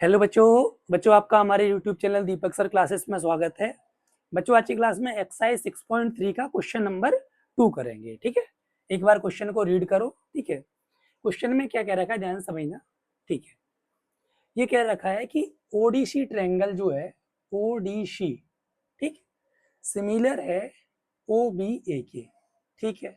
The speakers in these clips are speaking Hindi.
हेलो बच्चों आपका हमारे यूट्यूब चैनल दीपक सर क्लासेस में स्वागत है। बच्चों आज की क्लास में एक्सरसाइज 6.3 का क्वेश्चन नंबर 2 करेंगे। ठीक है, एक बार क्वेश्चन को रीड करो। ठीक है, क्वेश्चन में क्या कह रखा है ध्यान से समझना। ठीक है, ये कह रखा है कि ओडीसी ट्रायंगल जो है ओडीसी, ठीक, सिमिलर है ओबीए के। ठीक है,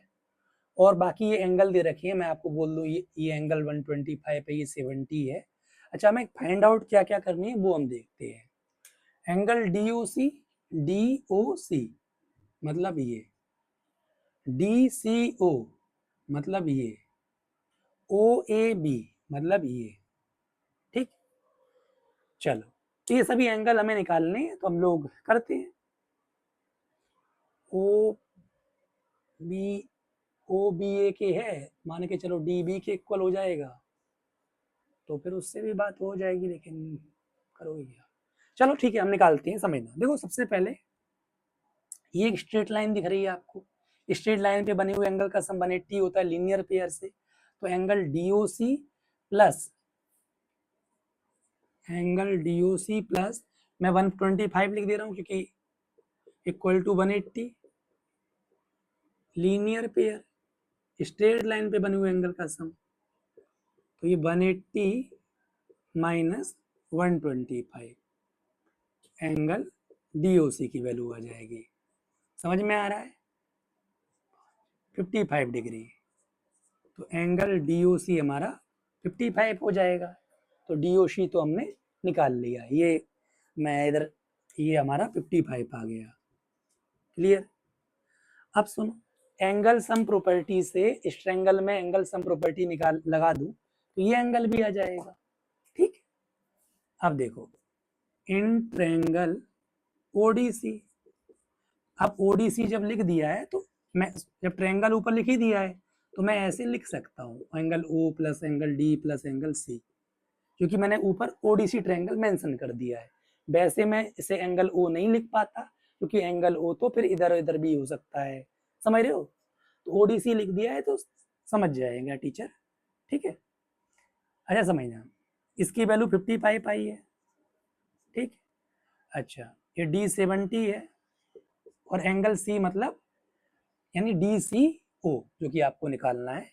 और बाकी ये एंगल दे रखी है, मैं आपको बोल दूं ये एंगल 125 है, ये 70 है। अच्छा, हमें फाइंड आउट क्या क्या करनी है वो हम देखते हैं। एंगल डीओसी, डीओसी मतलब ये, डीसीओ मतलब ये, ओएबी मतलब ये। ठीक, चलो तो ये सभी एंगल हमें निकालने हैं तो हम लोग करते हैं। ओ बी, ओ बी ए के है, मान के चलो डी बी के इक्वल हो जाएगा तो फिर उससे भी बात हो जाएगी, लेकिन करोगे क्या। चलो ठीक है, हम निकालते हैं, समझना। देखो सबसे पहले ये एक स्ट्रेट लाइन दिख रही है आपको, स्ट्रेट लाइन पे बने हुए एंगल का सम 180 होता है लीनियर पेयर से। तो एंगल डीओसी प्लस मैं 125 लिख दे रहा हूँ क्योंकि equal to 180 linear pair straight line पे बने हुए एंगल का सम। तो ये 180 माइनस 125 एंगल डीओसी की वैल्यू आ जाएगी। समझ में आ रहा है? 55 डिग्री। तो एंगल डीओसी हमारा 55 हो जाएगा। तो डीओसी तो हमने निकाल लिया, ये मैं इधर, ये हमारा 55 आ गया। क्लियर? अब सुनो, एंगल सम प्रॉपर्टी से इस ट्रायंगल में एंगल सम प्रॉपर्टी निकाल लगा दूं तो ये एंगल भी आ जाएगा। ठीक, अब देखो इन ट्रायंगल ओडीसी, अब ओडीसी जब लिख दिया है तो मैं, जब ट्रायंगल ऊपर लिख ही दिया है तो मैं ऐसे लिख सकता हूँ angle O plus angle D plus angle C, क्योंकि मैंने ऊपर ओडीसी ट्रायंगल मेंशन कर दिया है। वैसे मैं इसे एंगल ओ नहीं लिख पाता क्योंकि एंगल ओ तो फिर इधर इधर भी हो सकता है, समझ रहे हो। तो ओडीसी लिख दिया है तो समझ जाएगा टीचर। ठीक है, अच्छा समझना, इसकी वैल्यू 55 आई है। ठीक, अच्छा ये D70 है और एंगल सी मतलब यानी DCO जो कि आपको निकालना है,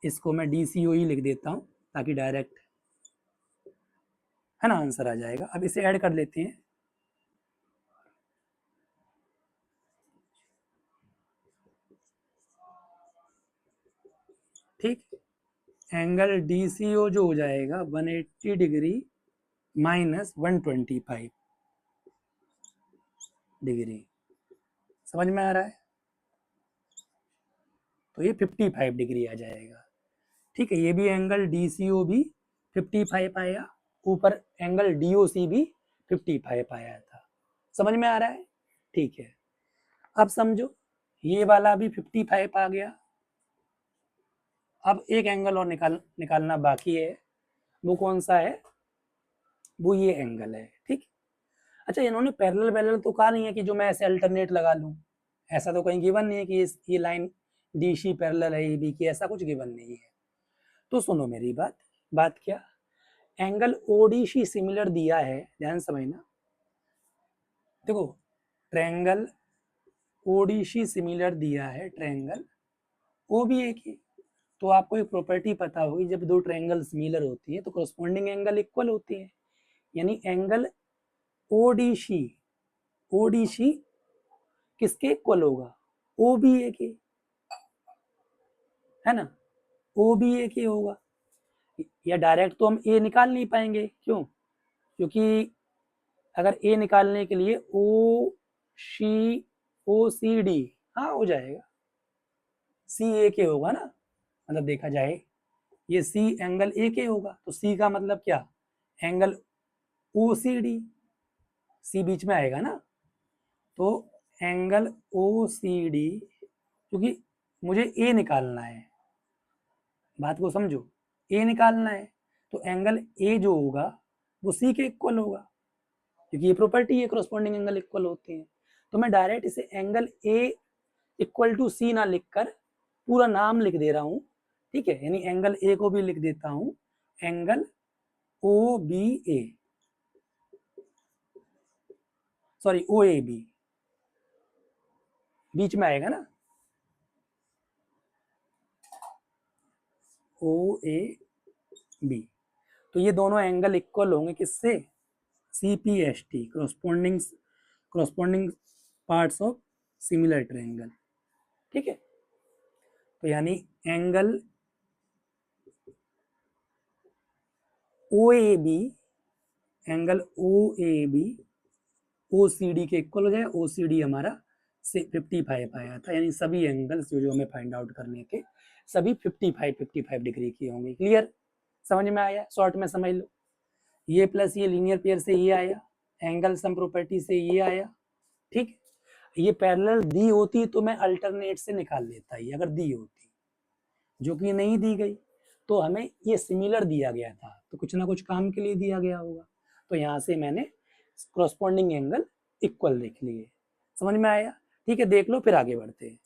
इसको मैं DCO ही लिख देता हूँ ताकि डायरेक्ट है ना आंसर आ जाएगा। अब इसे ऐड कर लेते हैं। ठीक, एंगल DCO जो हो जाएगा 180 डिग्री माइनस 125 डिग्री। समझ में आ रहा है? तो ये 55 डिग्री आ जाएगा। ठीक है, ये भी एंगल DCO भी 55 आया, ऊपर एंगल DOC भी 55 आया था। समझ में आ रहा है? ठीक है, अब समझो ये वाला भी 55 आ गया। अब एक एंगल और निकालना बाकी है, वो कौन सा है? वो ये एंगल है। ठीक, अच्छा इन्होंने पैरेलल पैरेलल तो कहा नहीं है कि जो मैं ऐसे अल्टरनेट लगा लूं, ऐसा तो कहीं गिवन नहीं है कि ये लाइन डीसी पैरेलल है बी की, ऐसा कुछ गिवन नहीं है। तो सुनो मेरी बात, बात क्या, एंगल ओडीसी सिमिलर दिया है, ध्यान समझना। देखो ट्रायंगल ओडीसी सिमिलर दिया है ट्रायंगल ओ भी एक ही, तो आपको एक प्रॉपर्टी पता होगी, जब दो ट्रायंगल सिमिलर होती है तो कोरस्पॉन्डिंग एंगल इक्वल होती है। यानी एंगल ओडीसी, ओडीसी किसके इक्वल होगा? ओ बी ए के, है ना, ओ बी ए के होगा। या डायरेक्ट तो हम ए निकाल नहीं पाएंगे, क्यों? क्योंकि अगर ए निकालने के लिए ओ सी डी, हाँ हो जाएगा, सी ए के होगा ना, मतलब देखा जाए ये सी एंगल ए के होगा तो सी का मतलब क्या, एंगल ओ सी डी, सी बीच में आएगा ना। तो एंगल ओ सी डी, क्योंकि मुझे ए निकालना है, बात को समझो, ए निकालना है तो एंगल ए जो होगा वो सी के इक्वल होगा, क्योंकि ये प्रॉपर्टी है क्रॉसपॉन्डिंग एंगल इक्वल होते हैं। तो मैं डायरेक्ट इसे एंगल ए इक्वल टू सी ना लिखकर पूरा नाम लिख दे रहा हूं। ठीक है, यानी एंगल ए को भी लिख देता हूं angle O B A. Sorry O A B बीच में आएगा ना, ओ ए बी। तो ये दोनों एंगल इक्वल होंगे किससे, C P S T, corresponding parts of similar triangle. ठीक है, तो यानी angle O A B, angle O A B O C D के इक्वल हो जाए। ओ सी डी हमारा से 55 आया था, यानी सभी एंगल्स जो हमें फाइंड आउट करने थे सभी 55 डिग्री की होंगी। क्लियर, समझ में आया, शॉर्ट में समझ लो। ये प्लस ये लीनियर पेयर से ये आया, एंगल सम प्रॉपर्टी से ये आया। ठीक, ये पैरेलल दी होती तो मैं अल्टरनेट से निकाल लेता, ये अगर दी होती, जो कि नहीं दी गई, तो हमें ये सिमिलर दिया गया था, तो कुछ ना कुछ काम के लिए दिया गया होगा, तो यहाँ से मैंने क्रॉसपोंडिंग एंगल इक्वल देख लिए। समझ में आया? ठीक है, देख लो फिर आगे बढ़ते हैं।